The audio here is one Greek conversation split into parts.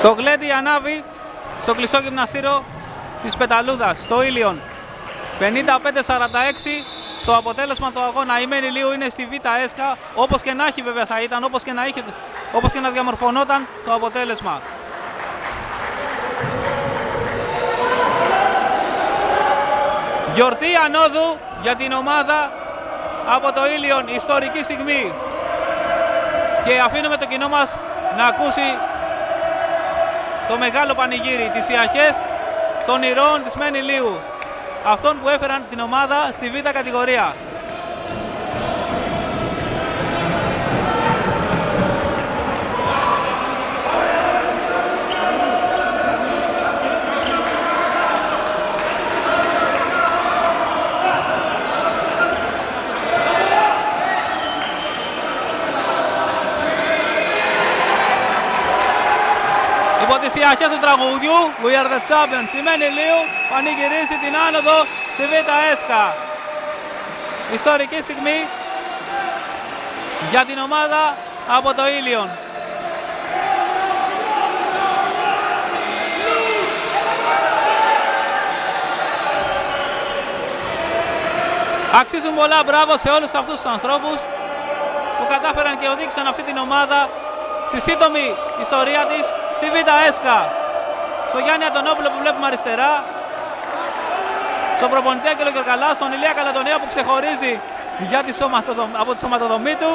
Το Γλέντι ανάβει στο κλειστό γυμναστήριο της Πεταλούδας, στο Ήλιον. 55-46 το αποτέλεσμα του αγώνα. Η Μένη Λίου είναι στη Β' ΕΣΚΑ, όπως και να έχει βέβαια θα ήταν, όπως και να διαμορφωνόταν το αποτέλεσμα. Γιορτή ανόδου για την ομάδα από το Ήλιον, ιστορική στιγμή. Και αφήνουμε το κοινό μας να ακούσει το μεγάλο πανηγύρι, τις ιαχές των ηρώων της Μένη Λίου, αυτών που έφεραν την ομάδα στη Β' κατηγορία. Υπό τις ιαχές του τραγουδιού We are the champions, η Μένη Λίου πανηγυρίζει την άνοδο στη Β' ΕΣΚΑ. Ιστορική στιγμή για την ομάδα από το Ήλιον. Αξίζουν πολλά μπράβο σε όλους αυτούς τους ανθρώπους που κατάφεραν και οδήγησαν αυτή την ομάδα στη σύντομη ιστορία της στη Β' ΕΣΚΑ. Στο Γιάννη Αντωνόπουλο που βλέπουμε αριστερά, στον προπονητή Άγγελο Γεωργαλά, στον Ηλία Καλατονέα που ξεχωρίζει για από τη σωματοδομή του,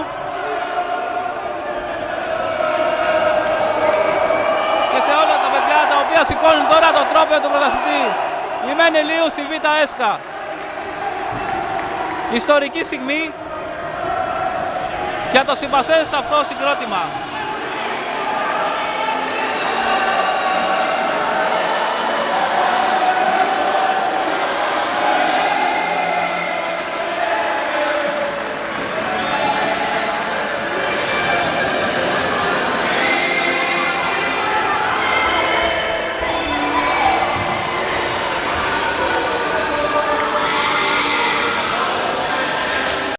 και σε όλα τα παιδιά τα οποία σηκώνουν τώρα το τρόπαιο του πρωταθλητή. Η Μένη Λίου στη Β' ΕΣΚΑ. Ιστορική στιγμή για το συμπαθές αυτό συγκρότημα.